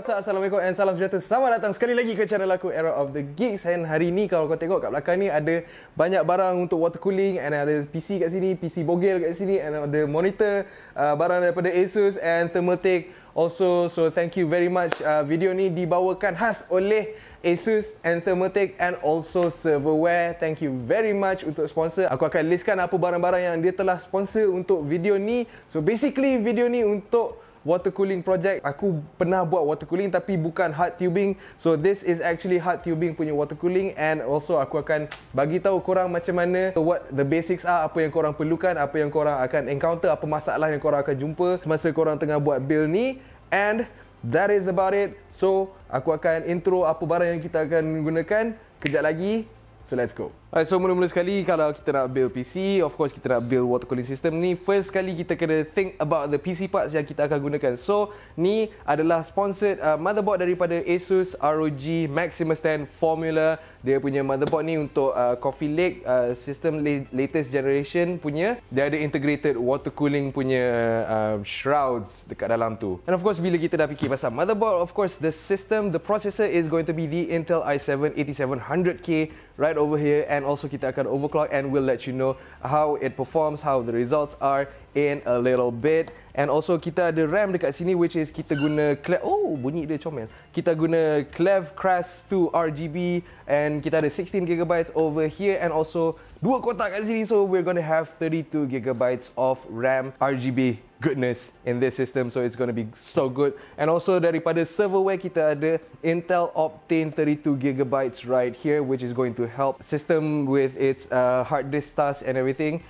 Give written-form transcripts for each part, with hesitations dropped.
Assalamualaikum and salam sejahtera. Selamat datang sekali lagi ke channel aku Era of the Geeks. And hari ni kalau kau tengok kat belakang ni ada banyak barang untuk water cooling, and ada PC kat sini, PC bogel kat sini, and ada monitor, barang daripada ASUS and THERMALTAKE also. So thank you very much. Video ni dibawakan khas oleh ASUS and THERMALTAKE and also SERVERWARE. Thank you very much untuk sponsor. Aku akan listkan apa barang-barang yang dia telah sponsor untuk video ni. So basically video ni untuk water cooling project. Aku pernah buat water cooling tapi bukan hard tubing. So this is actually hard tubing punya water cooling, and also aku akan bagi tahu korang macam mana, what the basics are, apa yang korang perlukan, apa yang korang akan encounter, apa masalah yang korang akan jumpa semasa korang tengah buat build ni. And that is about it. So aku akan intro apa barang yang kita akan gunakan kejap lagi. So let's go. Alright, so mula-mula sekali kalau kita nak build PC, of course kita nak build water cooling system ni, first sekali kita kena think about the PC parts yang kita akan gunakan. So ni adalah sponsored motherboard daripada ASUS ROG Maximus 10 Formula. Dia punya motherboard ni untuk Coffee Lake system latest generation punya. Dia ada integrated water cooling punya shrouds dekat dalam tu. And of course bila kita dah fikir pasal motherboard, of course the system, the processor is going to be the Intel i7 8700K right over here, and also kita akan overclock, and we'll let you know how it performs, how the results are in a little bit. And also kita ada RAM dekat sini, which is kita guna bunyi dia comel. Kita guna Clev Cras 2 RGB, and kita ada 16GB over here, and also dua kotak kat sini, so we're gonna have 32GB of RAM RGB goodness in this system, so it's gonna be so good. And also daripada serverware kita ada Intel Optane 32GB right here, which is going to help system with its hard disk task and everything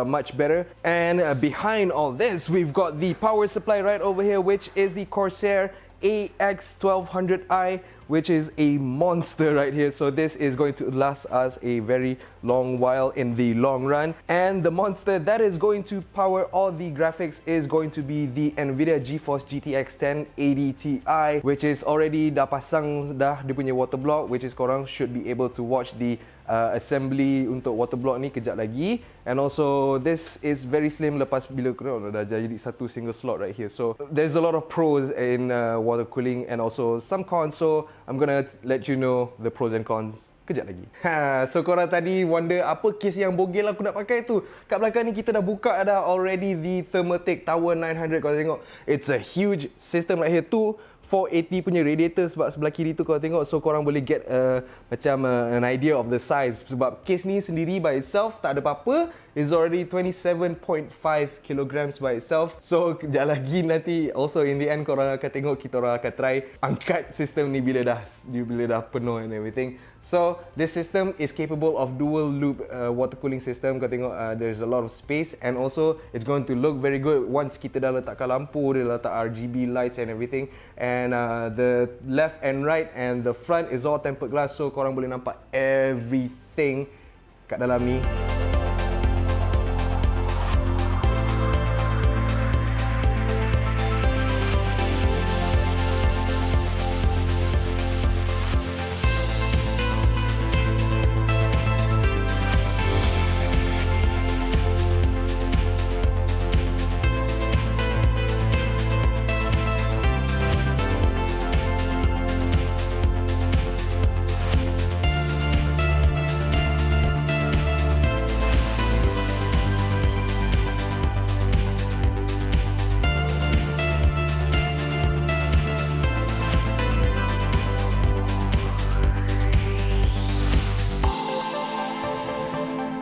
much better. And behind all this, we've got the power supply right over here, which is the Corsair AX1200i, which is a monster right here. So this is going to last us a very long while in the long run. And the monster that is going to power all the graphics is going to be the Nvidia GeForce GTX 1080 Ti, which is already dah pasang dah dia punya water block, which is korang should be able to watch the assembly untuk water block ni kejap lagi. And also this is very slim lepas bila korang dah jadi satu single slot right here. So there's a lot of pros in water cooling and also some cons. So I'm gonna let you know the pros and cons kejap lagi. So korang tadi wonder apa case yang bogel aku nak pakai tu. Kat belakang ni kita dah buka dah already the TherMalTake Tower 900. Korang tengok, it's a huge system right here tu. 480 punya radiator sebab sebelah kiri tu korang tengok, so korang boleh get macam an idea of the size. Sebab case ni sendiri by itself tak ada apa-apa, is already 27.5 kilograms by itself. So kejap lagi nanti also in the end korang akan tengok, kita orang akan try angkat sistem ni bila dah penuh and everything. So this system is capable of dual loop water cooling system. Kau tengok there's a lot of space, and also it's going to look very good once kita dah letakkan lampu, dia letak RGB lights and everything. And the left and right and the front is all tempered glass, so korang boleh nampak everything kat dalam ni.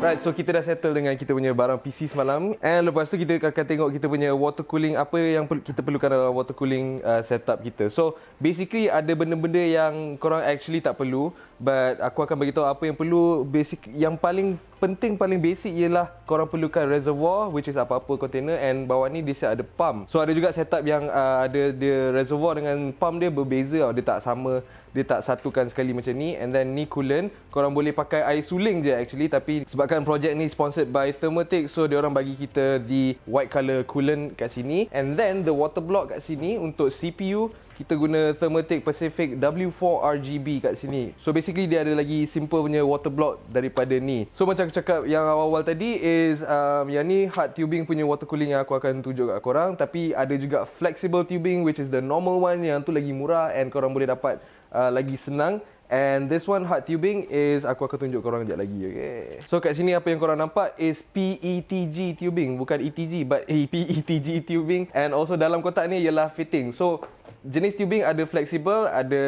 Right, so kita dah settle dengan kita punya barang PC semalam, and lepas tu kita akan tengok kita punya water cooling, apa yang kita perlukan dalam water cooling setup kita. So basically ada benda-benda yang korang actually tak perlu, but aku akan bagi tahu apa yang perlu. Basic yang paling penting, paling basic ialah korang perlukan reservoir, which is apa-apa container, and bawah ni dia ada pump. So ada juga setup yang ada dia reservoir dengan pump dia berbeza, dia tak sama, dia tak satukan sekali macam ni. And then ni coolant, korang boleh pakai air suling je actually, tapi sebabkan projek ni sponsored by TherMalTake, so dia orang bagi kita the white color coolant kat sini. And then the water block kat sini untuk CPU, kita guna ThermaLTake Pacific W4RGB kat sini. So basically dia ada lagi simple punya water block daripada ni. So macam aku cakap yang awal-awal tadi is yang ni hard tubing punya water cooling yang aku akan tunjuk kat korang. Tapi ada juga flexible tubing which is the normal one, yang tu lagi murah and korang boleh dapat lagi senang. And this one hard tubing is aku akan tunjuk korang sekejap lagi, okay. So kat sini apa yang korang nampak is PETG tubing, bukan ETG but PETG tubing. And also dalam kotak ni ialah fitting. So jenis tubing ada flexible, ada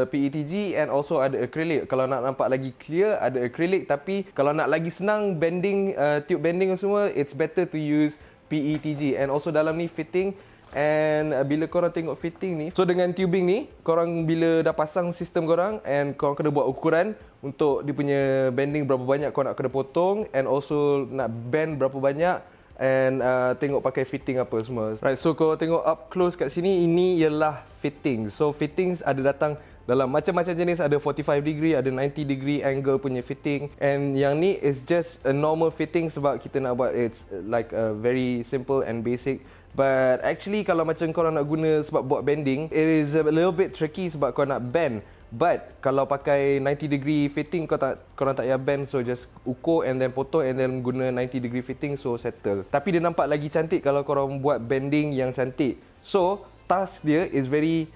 PETG and also ada acrylic. Kalau nak nampak lagi clear ada acrylic, tapi kalau nak lagi senang bending, tube bending semua, it's better to use PETG. And also dalam ni fitting. And bila korang tengok fitting ni, so dengan tubing ni, korang bila dah pasang sistem korang, and korang kena buat ukuran untuk dia punya bending berapa banyak korang nak kena potong, and also nak bend berapa banyak, and tengok pakai fitting apa semua. Right, so kalau tengok up close kat sini, ini ialah fitting. So fittings ada datang dalam macam-macam jenis, ada 45 degree, ada 90 degree angle punya fitting. And yang ni is just a normal fitting sebab kita nak buat it's like a very simple and basic. But actually kalau macam korang nak guna sebab buat bending, it is a little bit tricky sebab korang nak bend. But kalau pakai 90 degree fitting, korang tak payah bend, so just ukur and then potong and then guna 90 degree fitting, so settle. Tapi dia nampak lagi cantik kalau korang buat bending yang cantik. So task dia is very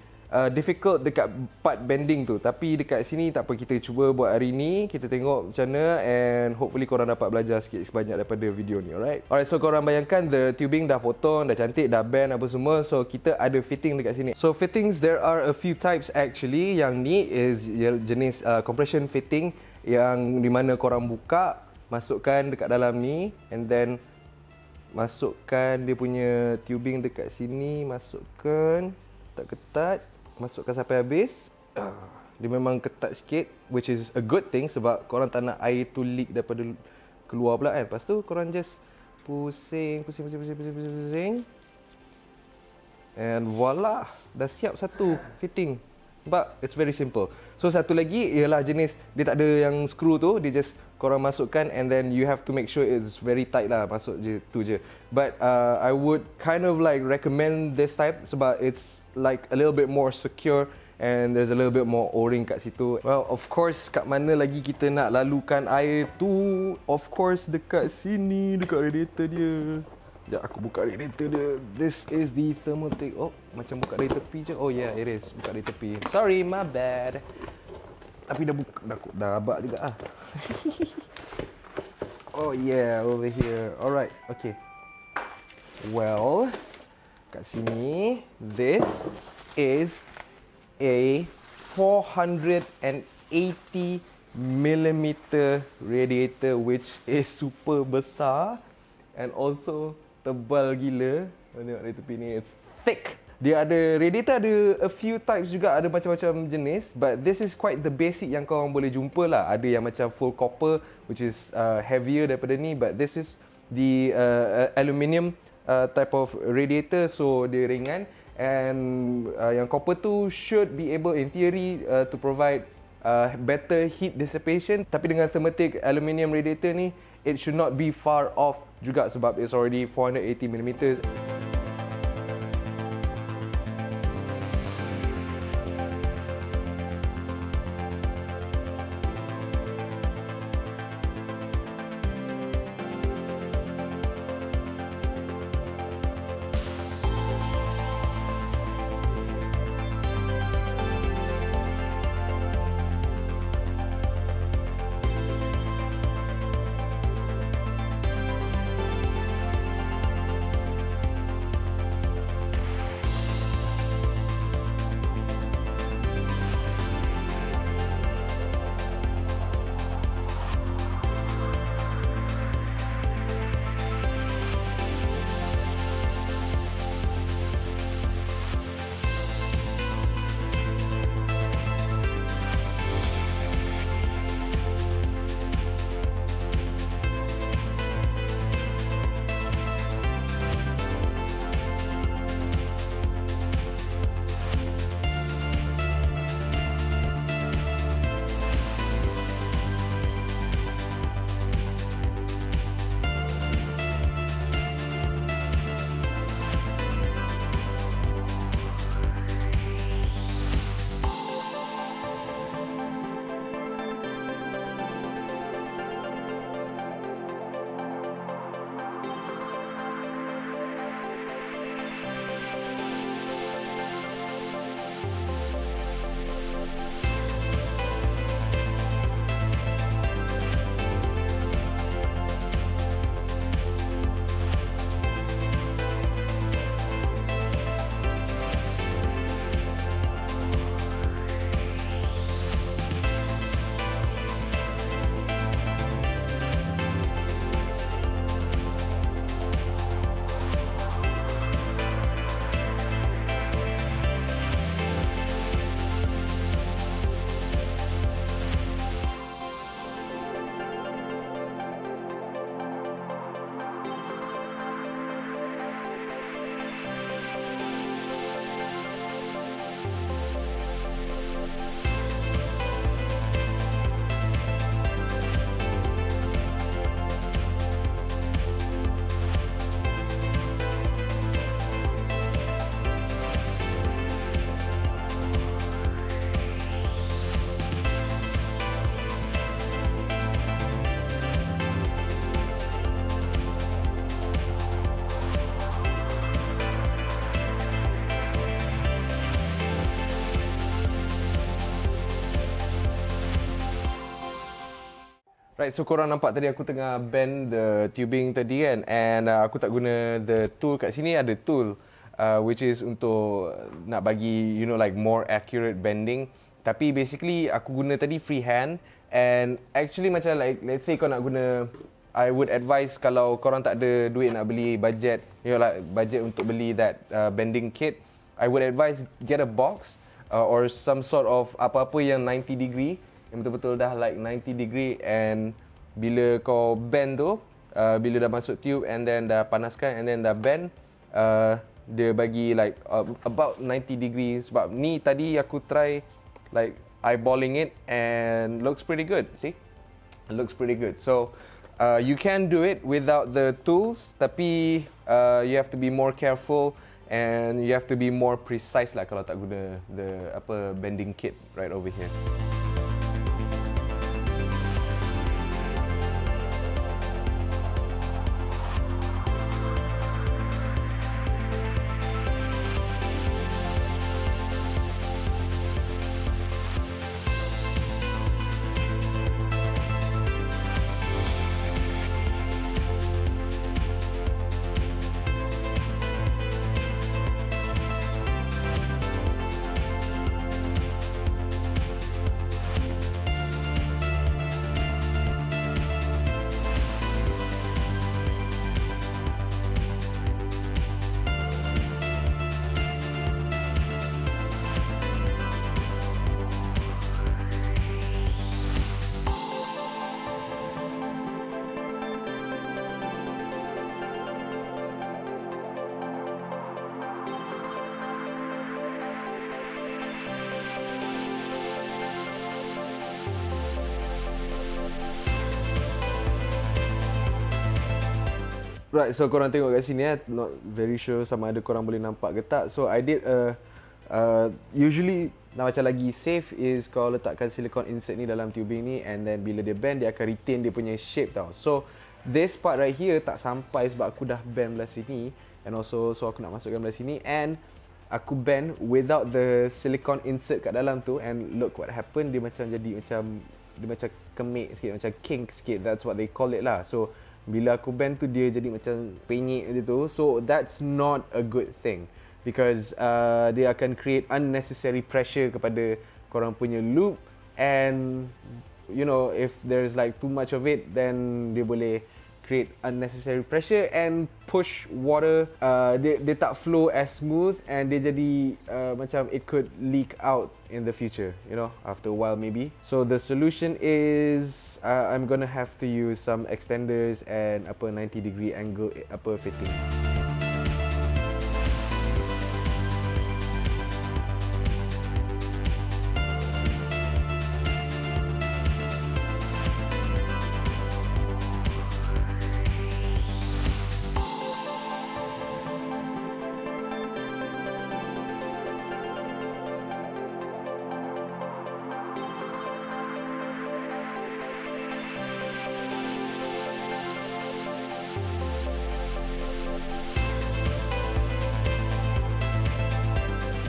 difficult dekat part bending tu. Tapi dekat sini tak apa, kita cuba buat hari ni, kita tengok macam mana, and hopefully korang dapat belajar sikit sebanyak daripada video ni, alright. Alright, so korang bayangkan the tubing dah potong, dah cantik, dah bend apa semua, so kita ada fitting dekat sini. So fittings there are a few types actually. Yang ni is jenis compression fitting, yang dimana korang buka, masukkan dekat dalam ni, and then masukkan dia punya tubing dekat sini, masukkan ketat-ketat, masukkan sampai habis. Dia memang ketat sikit, which is a good thing sebab korang tak nak air tu leak daripada keluar pula kan. Lepas tu korang just pusing. And voila, dah siap satu fitting. But it's very simple. So satu lagi ialah jenis dia tak ada yang screw tu, dia just korang masukkan and then you have to make sure it's very tight lah, masuk je tu je. But I would kind of like recommend this type sebab it's like a little bit more secure and there's a little bit more o-ring kat situ. Well, of course, kat mana lagi kita nak lalukan air tu? Of course, dekat sini, dekat radiator dia. Sekejap, aku buka radiator dia. This is the ThermaLTake. Oh, macam buka dari tepi je. Oh yeah, it is. Buka dari tepi. Sorry, my bad. Tapi dah buka, dah abak juga ah. Oh yeah, over here. Alright, okay. Well, kat sini, this is a 480mm radiator, which is super besar and also tebal gila. Tengok dari tepi ni, it's thick. Dia ada radiator, ada a few types juga, ada macam-macam jenis, but this is quite the basic yang korang boleh jumpa lah. Ada yang macam full copper, which is heavier daripada ni, but this is the aluminium type of radiator, so dia ringan. And yang copper tu should be able in theory to provide better heat dissipation. Tapi dengan ThermaLTake aluminium radiator ni, it should not be far off juga sebab it's already 480mm. Right, so korang nampak tadi aku tengah bend the tubing tadi kan, and aku tak guna the tool kat sini. Ada tool which is untuk nak bagi like more accurate bending. Tapi basically aku guna tadi freehand, and actually macam like let's say kau nak guna, I would advise kalau korang tak ada duit nak beli budget, like budget untuk beli that bending kit, I would advise get a box or some sort of apa-apa yang 90 degree, yang betul-betul dah like 90 degree, and bila kau bend tu, bila dah masuk tube and then dah panaskan and then dah bend, dia bagi like about 90 degree. Sebab ni tadi aku try like eyeballing it and looks pretty good. See? It looks pretty good. So you can do it without the tools, tapi you have to be more careful and you have to be more precise lah kalau tak guna the bending kit right over here. Right, so korang tengok kat sini not very sure sama ada korang boleh nampak ke tak. So I did usually macam lagi safe is kau letakkan silicone insert ni dalam tubing ni, and then bila dia bend dia akan retain dia punya shape tau. So this part right here tak sampai sebab aku dah bend belah sini, and also so aku nak masukkan belah sini, and aku bend without the silicone insert kat dalam tu, and look what happened, dia macam jadi dia macam kemik sikit, macam kink sikit. That's what they call it lah. So bila aku bend tu dia jadi macam penyek gitu. So that's not a good thing because dia akan create unnecessary pressure kepada korang punya loop, and if there's like too much of it, then dia boleh create unnecessary pressure and push water. Dia tak flow as smooth, and dia jadi macam it could leak out in the future, after a while maybe. So the solution is I'm gonna have to use some extenders and 90 degree angle fitting.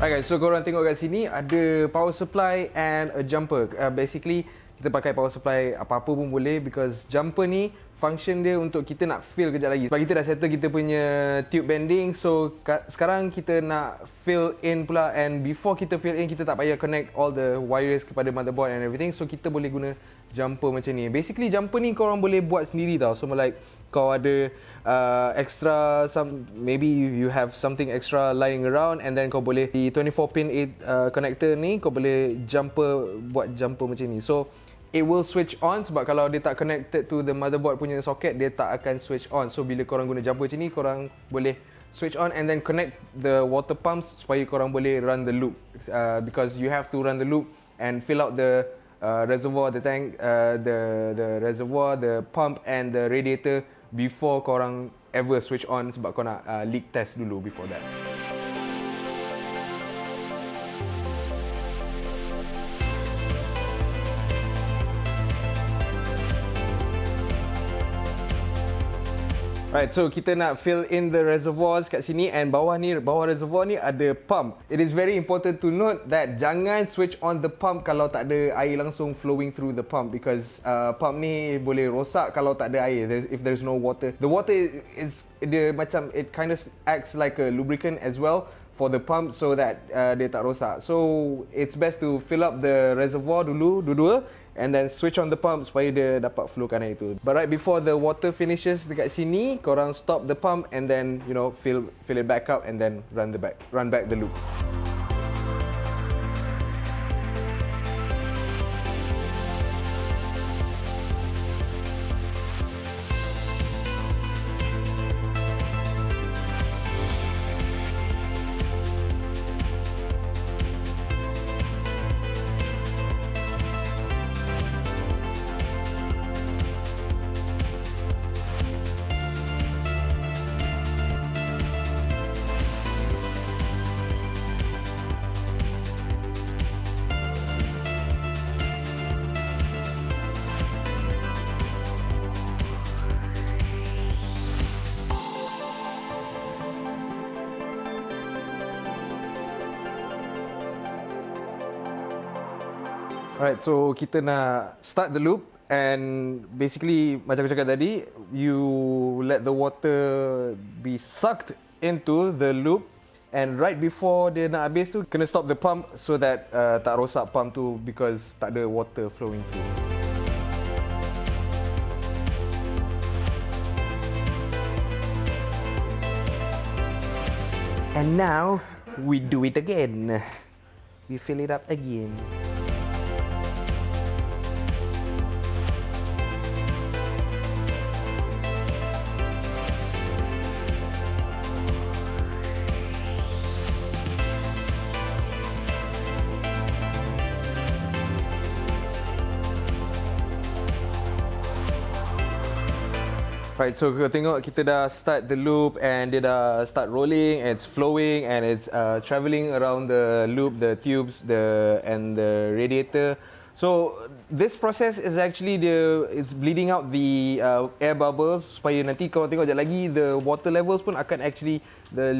Alright guys, so korang tengok kat sini ada power supply and a jumper. Basically kita pakai power supply apa-apa pun boleh because jumper ni function dia untuk kita nak fill kejap lagi. Sebab kita dah settle kita punya tube bending, so sekarang kita nak fill in pula, and before kita fill in kita tak payah connect all the wires kepada motherboard and everything, so kita boleh guna jumper macam ni. Basically jumper ni korang boleh buat sendiri tau. So like kau ada extra, maybe you have something extra lying around, and then kau boleh di 24 pin connector ni kau boleh buat jumper macam ni. So it will switch on sebab kalau dia tak connected to the motherboard punya socket, dia tak akan switch on. So bila korang guna jumper macam ni, korang boleh switch on and then connect the water pumps supaya korang boleh run the loop, because you have to run the loop and fill out the reservoir, the tank, the reservoir, the pump and the radiator before korang ever switch on, sebab kau nak leak test dulu before that. Right, so kita nak fill in the reservoirs kat sini, and bawah reservoir ni ada pump. It is very important to note that jangan switch on the pump kalau tak ada air langsung flowing through the pump, because pump ni boleh rosak kalau tak ada air. If there's no water. The water is dia macam, it kind of acts like a lubricant as well for the pump, so that dia tak rosak. So it's best to fill up the reservoir dulu, dua-dua, and then switch on the pump supaya dia dapat flowkan air itu. But right before the water finishes dekat sini, korang stop the pump and then fill it back up and then run back the loop. Alright, so kita nak start the loop, and basically macam aku cakap tadi, you let the water be sucked into the loop, and right before dia nak habis tu, kena stop the pump so that tak rosak pump tu, because tak ada water flowing through. And now we do it again. We fill it up again. Right, so kau tengok kita dah start the loop and dia dah start rolling, it's flowing and it's travelling around the loop, the tubes, and the radiator. So this process is actually it's bleeding out the air bubbles, supaya nanti kau tengok sekejap lagi the water levels pun akan actually, the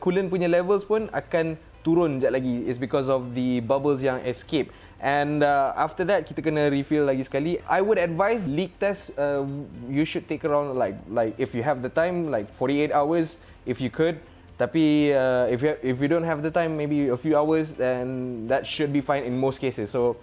coolant punya levels pun akan turun sekejap lagi. It's because of the bubbles yang escape. And after that kita kena refill lagi sekali. I would advise leak test, you should take around like if you have the time, like 48 hours if you could. Tapi if you don't have the time, maybe a few hours, then that should be fine in most cases. So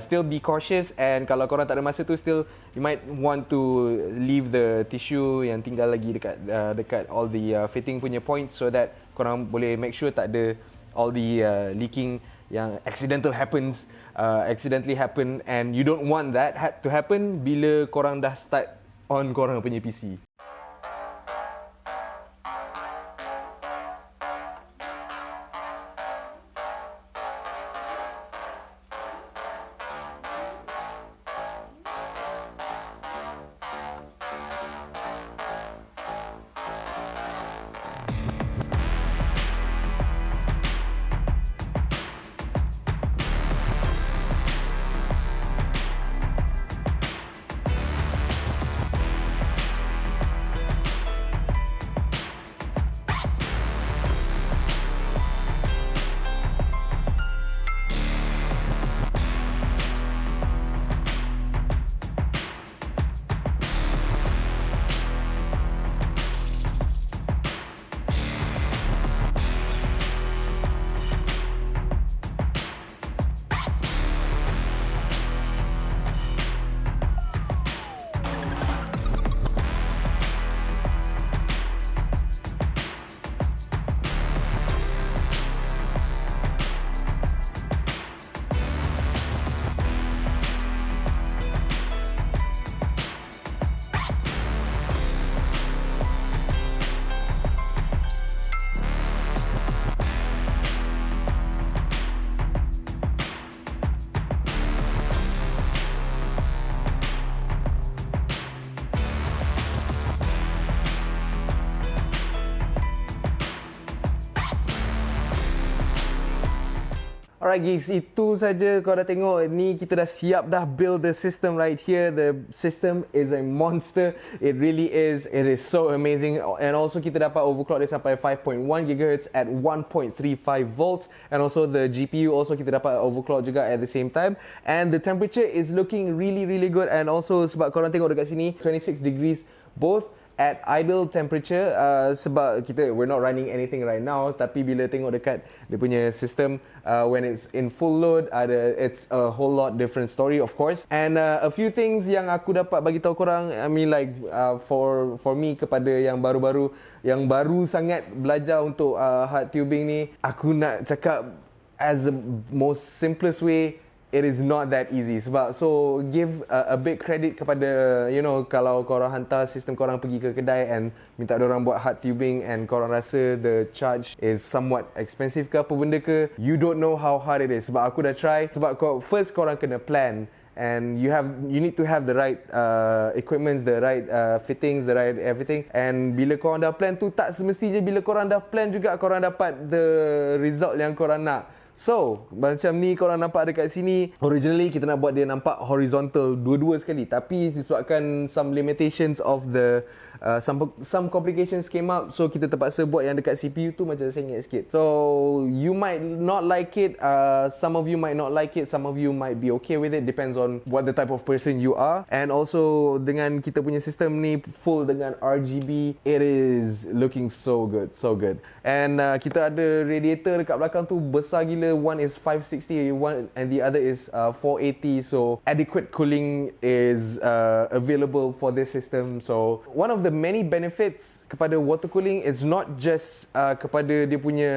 still be cautious, and kalau korang tak ada masa tu, still you might want to leave the tissue yang tinggal lagi dekat all the fitting punya points, so that korang boleh make sure tak ada all the leaking yang accidentally happen, and you don't want that to happen bila korang dah start on korang punya PC. Alright guys, itu saja kau dah tengok ni, kita dah siap dah build the system right here. The system is a monster. It really is. It is so amazing. And also kita dapat overclock dia sampai 5.1 GHz at 1.35 volts. And also the GPU also kita dapat overclock juga at the same time. And the temperature is looking really good. And also sebab korang tengok dekat sini 26 degrees both at idle temperature, sebab we're not running anything right now, tapi bila tengok dekat dia punya system, when it's in full load, it's a whole lot different story of course. And a few things yang aku dapat bagi tahu korang, I mean like for me, kepada yang baru sangat belajar untuk hard tubing ni, aku nak cakap as the most simplest way, it is not that easy. Sebab so give a big credit kepada, you know, kalau korang hantar sistem korang pergi ke kedai and minta dorang buat hard tubing and korang rasa the charge is somewhat expensive ke apa benda ke, you don't know how hard it is. Sebab aku dah try. Sebab first korang kena plan, and you need to have the right equipments, the right fittings, the right everything. And bila korang dah plan tu, tak semestinya bila korang dah plan juga korang dapat the result yang korang nak. So, macam ni korang nampak dekat sini, originally kita nak buat dia nampak horizontal dua-dua sekali, tapi disebabkan some limitations of the some complications came up, so kita terpaksa buat yang dekat CPU tu macam sengit sikit. So, you might not like it, some of you might not like it, some of you might be okay with it, depends on what the type of person you are. And also dengan kita punya sistem ni full dengan RGB, it is looking so good. And kita ada radiator dekat belakang tu besar gila. One is 560, and the other is 480. So adequate cooling is available for this system. So one of the many benefits kepada water cooling is not just kepada dia punya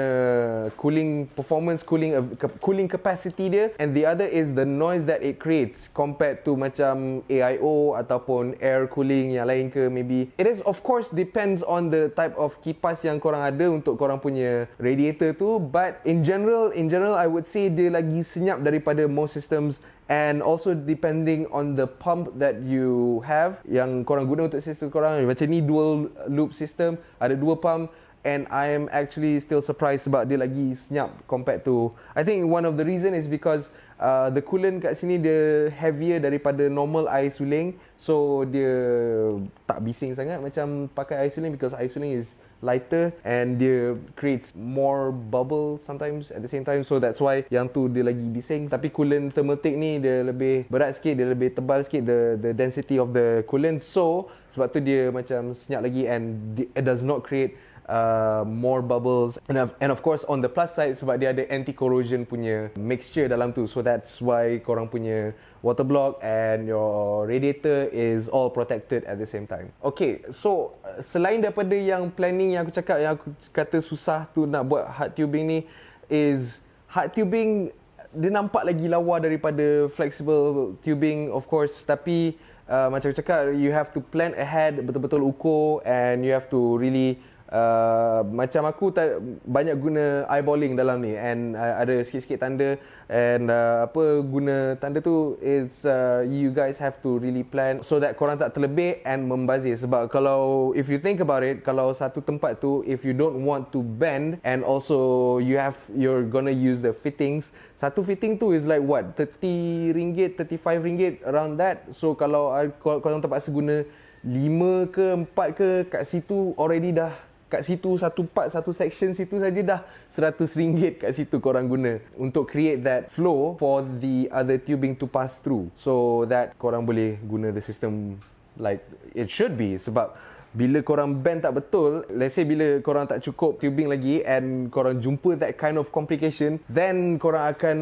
cooling performance, cooling capacity dia, and the other is the noise that it creates compared to macam AIO ataupun air cooling yang lain ke. Maybe it is, of course, depends on the type of kipas yang korang ada untuk korang punya radiator tu, but in general I would say dia lagi senyap daripada most systems. And also depending on the pump that you have, yang korang guna untuk sistem korang. Macam ni dual loop system, ada dua pump, and I am actually still surprised sebab dia lagi senyap compared to, I think one of the reason is because the coolant kat sini dia heavier daripada normal air suling, so dia tak bising sangat macam pakai air suling, because air suling is lighter and dia creates more bubble sometimes at the same time, so that's why yang tu dia lagi bising. Tapi coolant THERMALTAKE ni dia lebih berat sikit, dia lebih tebal sikit, the density of the coolant, so sebab tu dia macam senyap lagi, and it does not create more bubbles. And of course on the plus side, sebab dia ada anti-corrosion punya mixture dalam tu, so that's why korang punya water block and your radiator is all protected at the same time. Okay, so selain daripada yang planning yang aku cakap, yang aku kata susah tu nak buat hard tubing ni, is hard tubing dia nampak lagi lawa daripada flexible tubing of course, tapi macam aku cakap, you have to plan ahead, betul-betul ukur, and you have to really macam aku banyak guna eyeballing dalam ni, and ada sikit-sikit tanda, and guna tanda tu, it's you guys have to really plan so that korang tak terlebih and membazir. Sebab kalau, if you think about it, kalau satu tempat tu, if you don't want to bend, and also you're gonna use the fittings, satu fitting tu is like what, RM30, RM35 around that. So kalau korang terpaksa guna 5 ke 4 ke kat situ, already dah kat situ satu part, satu section situ saja dah RM100 kat situ korang guna untuk create that flow for the other tubing to pass through, so that korang boleh guna the system like it should be. Sebab bila korang bend tak betul, let's say bila korang tak cukup tubing lagi and korang jumpa that kind of complication, then korang akan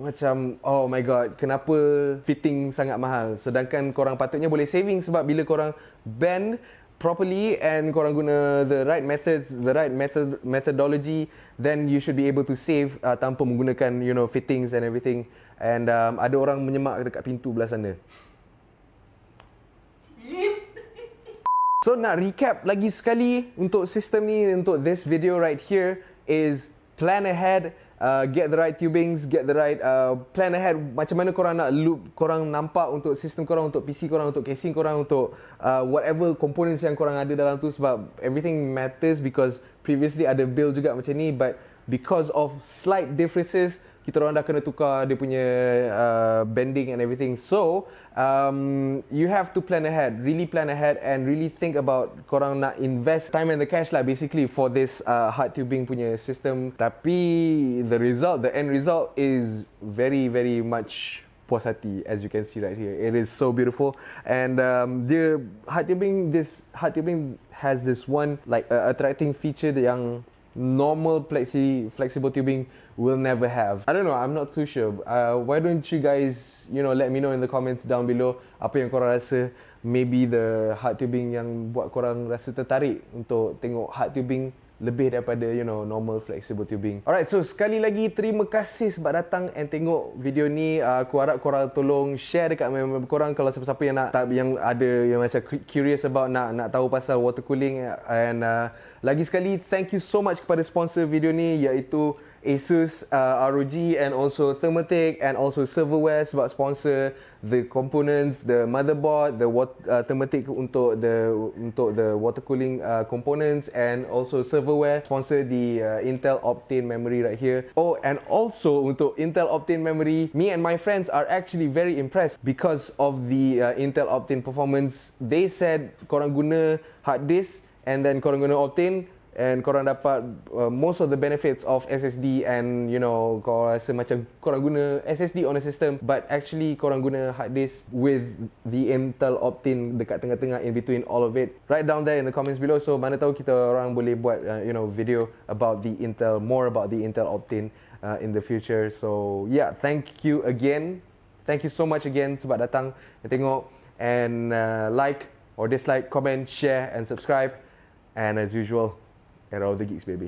macam, oh my god, kenapa fitting sangat mahal, sedangkan korang patutnya boleh saving. Sebab bila korang bend properly and korang guna the right methods, the right methodology, then you should be able to save tanpa menggunakan, you know, fittings and everything. And ada orang menyemak dekat pintu belah sana. So nak recap lagi sekali untuk sistem ni, untuk this video right here, is plan ahead, get the right tubings, get the right plan ahead macam mana korang nak loop, korang nampak untuk sistem korang, untuk PC korang, untuk casing korang, untuk whatever components yang korang ada dalam tu. Sebab everything matters, because previously ada build juga macam ni, but because of slight differences, kita orang dah kena tukar dia punya bending and everything. So you have to plan ahead, really plan ahead and really think about korang nak invest time and the cash lah basically for this hard tubing punya system. Tapi the end result is very much puas hati, as you can see right here. It is so beautiful, and the hard tubing has this one like attracting feature that yang normal flexible tubing will never have. I don't know, I'm not too sure. Why don't you guys, let me know in the comments down below apa yang korang rasa. Maybe the hard tubing yang buat korang rasa tertarik untuk tengok hard tubing lebih daripada normal flexible tubing. Alright, so sekali lagi terima kasih sebab datang and tengok video ni. Aku harap korang tolong share dekat member korang kalau siapa-siapa yang ada yang macam curious about nak tahu pasal water cooling. And lagi sekali thank you so much kepada sponsor video ni, iaitu ASUS, ROG and also THERMALTAKE and also SERVERWARE sebab sponsor the components, the motherboard, the THERMALTAKE untuk the water cooling components, and also SERVERWARE sponsor the Intel Optane memory right here. Oh, and also untuk Intel Optane memory, me and my friends are actually very impressed because of the Intel Optane performance. They said korang guna hard disk and then korang guna Optane and korang dapat most of the benefits of SSD, and korang rasa macam korang guna SSD on a system, but actually korang guna hard disk with the Intel Optane dekat tengah-tengah in between all of it. Write down there in the comments below, so mana tahu kita orang boleh buat video about more about the Intel Optane in the future. So yeah, thank you so much again sebab datang dan tengok, and like or dislike, comment, share and subscribe, and as usual, Era of the Geeks, baby.